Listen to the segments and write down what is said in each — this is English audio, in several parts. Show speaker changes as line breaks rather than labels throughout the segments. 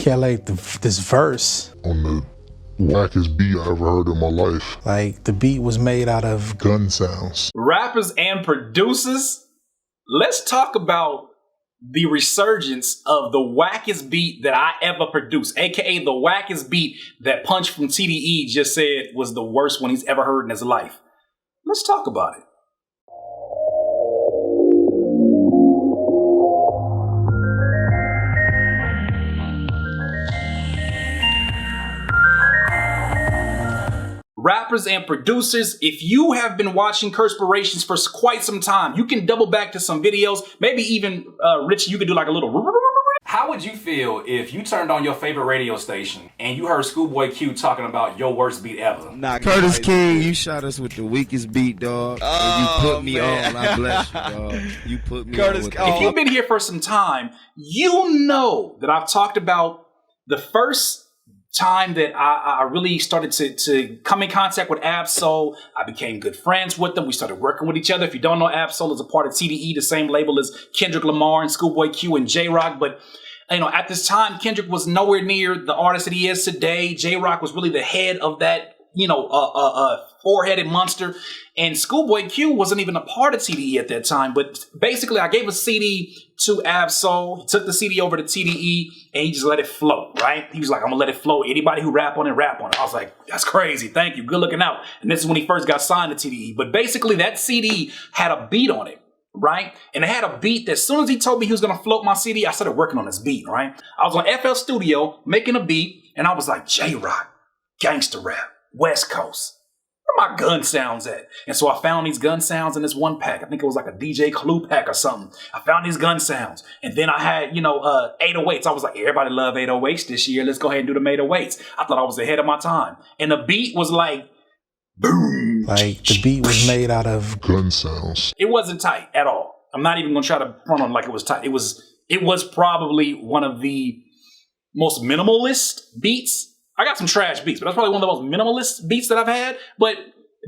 Yeah, like this verse.
On the wackest beat I ever heard in my life.
Like the beat was made out of
gun sounds.
Rappers and producers, let's talk about the resurgence of the wackest beat that I ever produced, aka the wackest beat that Punch from TDE just said was the worst one he's ever heard in his life. Let's talk about it. Rappers and producers, if you have been watching Curspirations for quite some time, you can double back to some videos. Maybe even, Rich, you could do like a little... How would you feel if you turned on your favorite radio station and you heard ScHoolboy Q talking about your worst beat ever?
Nah, Curtis King, you shot us with the weakest beat, dog. And you put me on. I bless you, dog. You put me on. With
if you've been here for some time, you know that I've talked about the first time that I really started to come in contact with Ab-Soul. I became good friends with them. We started working with each other. If you don't know, Ab-Soul is a part of TDE, the same label as Kendrick Lamar and ScHoolboy Q and J-Rock. But you know, at this time, Kendrick was nowhere near the artist that he is today. J-Rock was really the head of that, you know, four-headed monster. And ScHoolboy Q wasn't even a part of TDE at that time. But basically, I gave a CD to Ab-Soul. He took the CD over to TDE, and he just let it float, right? He was like, I'm going to let it float. Anybody who rap on it, rap on it. I was like, that's crazy. Thank you. Good looking out. And this is when he first got signed to TDE. But basically, that CD had a beat on it, right? And it had a beat that as soon as he told me he was going to float my CD, I started working on this beat, right? I was on FL Studio making a beat, and I was like, J-Rock, gangster rap, West Coast. Where my gun sounds at? And so I found these gun sounds in this one pack. I think it was like a DJ Clue pack or something. I found these gun sounds. And then I had, you know, 808s. I was like, everybody love 808s this year. Let's go ahead and do them 808s. I thought I was ahead of my time. And the beat was like, boom.
Like the beat was made out of
gun sounds.
It wasn't tight at all. I'm not even going to try to front on like it was tight. It was probably one of the most minimalist beats. I got some trash beats, but that's probably one of the most minimalist beats that I've had. But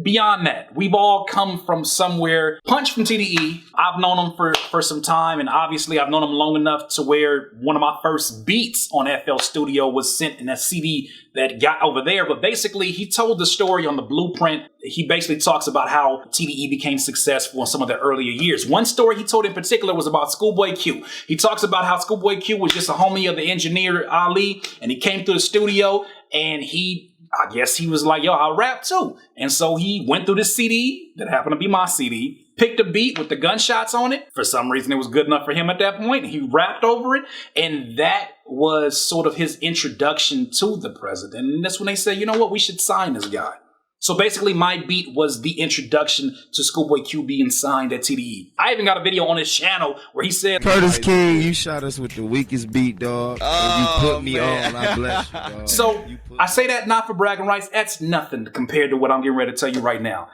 beyond that, we've all come from somewhere. Punch from TDE, I've known him for some time, and obviously I've known him long enough to where one of my first beats on FL Studio was sent in a CD that got over there. But basically, he told the story on the blueprint. He basically talks about how TDE became successful in some of the earlier years. One story he told in particular was about ScHoolboy Q. He talks about how ScHoolboy Q was just a homie of the engineer Ali, and he came through the studio, and I guess he was like, yo, I'll rap too. And so he went through this CD that happened to be my CD, picked a beat with the gunshots on it. For some reason, it was good enough for him at that point. He rapped over it. And that was sort of his introduction to the president. And that's when they said, you know what, we should sign this guy. So basically, my beat was the introduction to ScHoolboy Q being signed at TDE. I even got a video on his channel where he said,
Curtis King, you shot us with the weakest beat, dog. And you put me on. I bless you, dog.
So I say that not for bragging rights. That's nothing compared to what I'm getting ready to tell you right now.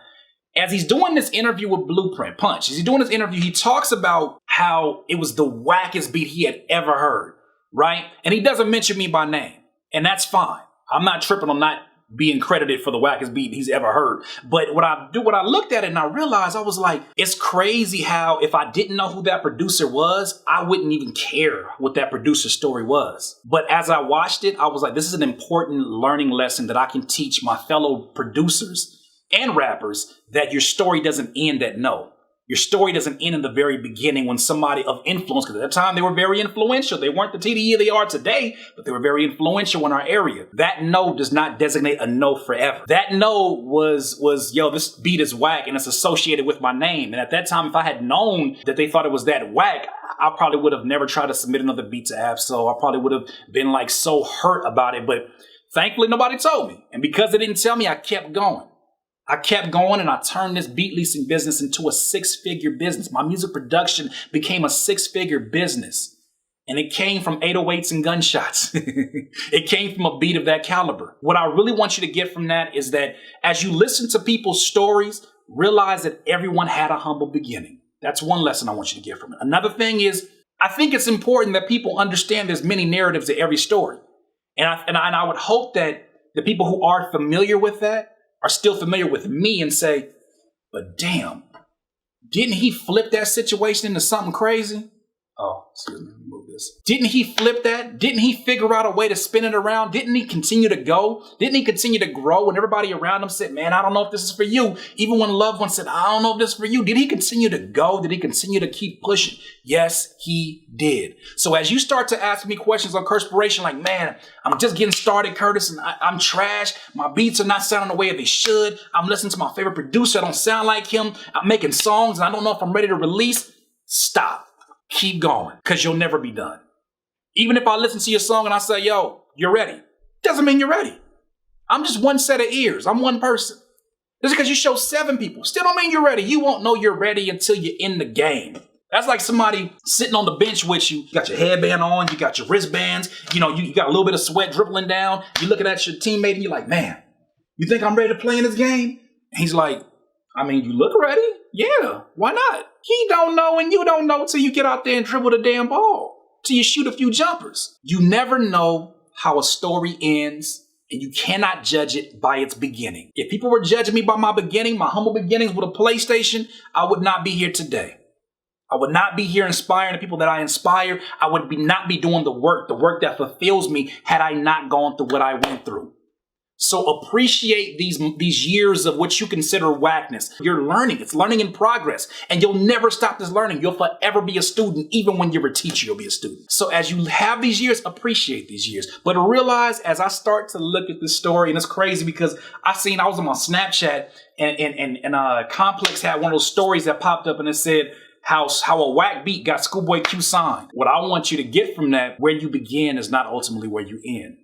As he's doing this interview with Blueprint, Punch, as he's doing this interview, he talks about how it was the wackest beat he had ever heard, right? And he doesn't mention me by name, and that's fine. I'm not tripping on not being credited for the wackest beat he's ever heard. But what I looked at it and I realized, I was like, it's crazy how if I didn't know who that producer was, I wouldn't even care what that producer's story was. But as I watched it, I was like, this is an important learning lesson that I can teach my fellow producers and rappers, that your story doesn't end at no. Your story doesn't end in the very beginning when somebody of influence, because at the time they were very influential. They weren't the TDE they are today, but they were very influential in our area. That no does not designate a no forever. That no was yo, this beat is whack and it's associated with my name. And at that time, if I had known that they thought it was that whack, I probably would have never tried to submit another beat to Ab-Soul. I probably would have been like so hurt about it. But thankfully, nobody told me. And because they didn't tell me, I kept going. I kept going and I turned this beat leasing business into a six-figure business. My music production became a six-figure business. And it came from 808s and gunshots. It came from a beat of that caliber. What I really want you to get from that is that as you listen to people's stories, realize that everyone had a humble beginning. That's one lesson I want you to get from it. Another thing is, I think it's important that people understand there's many narratives to every story. And I would hope that the people who are familiar with that are still familiar with me and say, but damn, didn't he flip that situation into something crazy? Oh, excuse me, move this. Didn't he flip that? Didn't he figure out a way to spin it around? Didn't he continue to go? Didn't he continue to grow? And everybody around him said, man, I don't know if this is for you. Even when loved ones said, I don't know if this is for you. Did he continue to go? Did he continue to keep pushing? Yes, he did. So as you start to ask me questions on Curtspiration, like, man, I'm just getting started, Curtis, and I'm trash. My beats are not sounding the way they should. I'm listening to my favorite producer. I don't sound like him. I'm making songs, and I don't know if I'm ready to release. Stop. Keep going, because you'll never be done. Even if I listen to your song and I say, yo, you're ready, doesn't mean you're ready. I'm just one set of ears. I'm one person. Just because you show 7 people still don't mean you're ready. You won't know you're ready until you're in the game. That's like somebody sitting on the bench with you. You got your headband on, you got your wristbands, you got a little bit of sweat dribbling down. You're looking at your teammate and you're like, man, you think I'm ready to play in this game? And he's like, I mean, you look ready. Yeah, why not? He don't know and you don't know till you get out there and dribble the damn ball, till you shoot a few jumpers. You never know how a story ends, and you cannot judge it by its beginning. If people were judging me by my beginning, my humble beginnings with a PlayStation, I would not be here today. I would not be here inspiring the people that I inspire. I would not be doing the work that fulfills me, had I not gone through what I went through. So appreciate these years of what you consider whackness. You're learning. It's learning in progress. And you'll never stop this learning. You'll forever be a student. Even when you're a teacher, you'll be a student. So as you have these years, appreciate these years. But realize, as I start to look at this story, and it's crazy because I was on my Snapchat and Complex had one of those stories that popped up and it said how a whack beat got ScHoolboy Q signed. What I want you to get from that, where you begin is not ultimately where you end.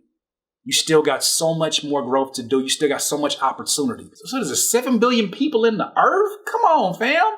You still got so much more growth to do. You still got so much opportunity. So there's 7 billion people in the earth? Come on, fam.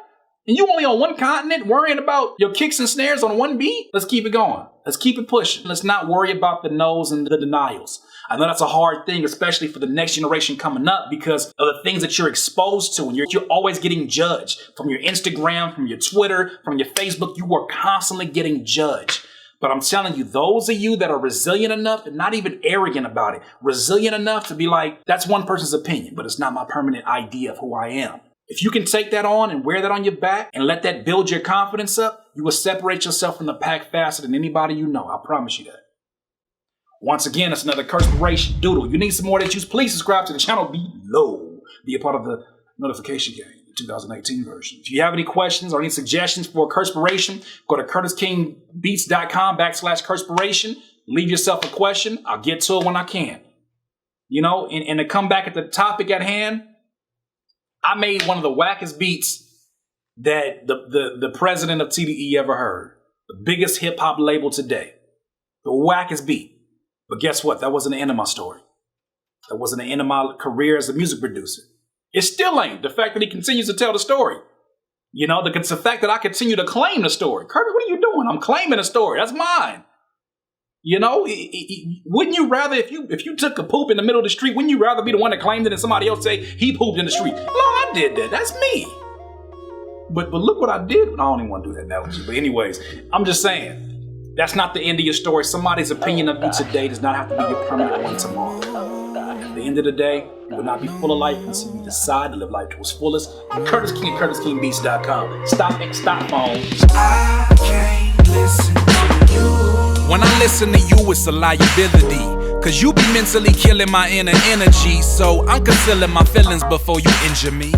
And you only on one continent worrying about your kicks and snares on one beat? Let's keep it going. Let's keep it pushing. Let's not worry about the no's and the denials. I know that's a hard thing, especially for the next generation coming up, because of the things that you're exposed to. And you're always getting judged from your Instagram, from your Twitter, from your Facebook. You are constantly getting judged. But I'm telling you, those of you that are resilient enough and not even arrogant about it, resilient enough to be like, that's one person's opinion, but it's not my permanent idea of who I am. If you can take that on and wear that on your back and let that build your confidence up, you will separate yourself from the pack faster than anybody you know. I promise you that. Once again, that's another Curtspiration Doodle. You need some more of that juice, please subscribe to the channel below. Be a part of the notification game. 2018 version. If you have any questions or any suggestions for Curtspiration, go to curtiskingbeats.com/Curtspiration. Leave yourself a question. I'll get to it when I can. And to come back at the topic at hand, I made one of the wackest beats that the president of TDE ever heard. The biggest hip hop label today. The wackest beat. But guess what? That wasn't the end of my story. That wasn't the end of my career as a music producer. It still ain't. The fact that he continues to tell the story. It's the fact that I continue to claim the story. Curtis, what are you doing? I'm claiming the story. That's mine. Wouldn't you rather, if you took a poop in the middle of the street, wouldn't you rather be the one that claimed it than somebody else say he pooped in the street? No, I did that. That's me. But look what I did. I don't even want to do that analogy. But anyways, I'm just saying, that's not the end of your story. Somebody's opinion of you today does not have to be your permanent one tomorrow. At the end of the day, you will not be full of life until you decide to live life to its fullest. Curtis King at curtiskingbeats.com. Stop phone.
I can't listen to you. When I listen to you, it's a liability. Cause you be mentally killing my inner energy. So I'm concealing my feelings before you injure me.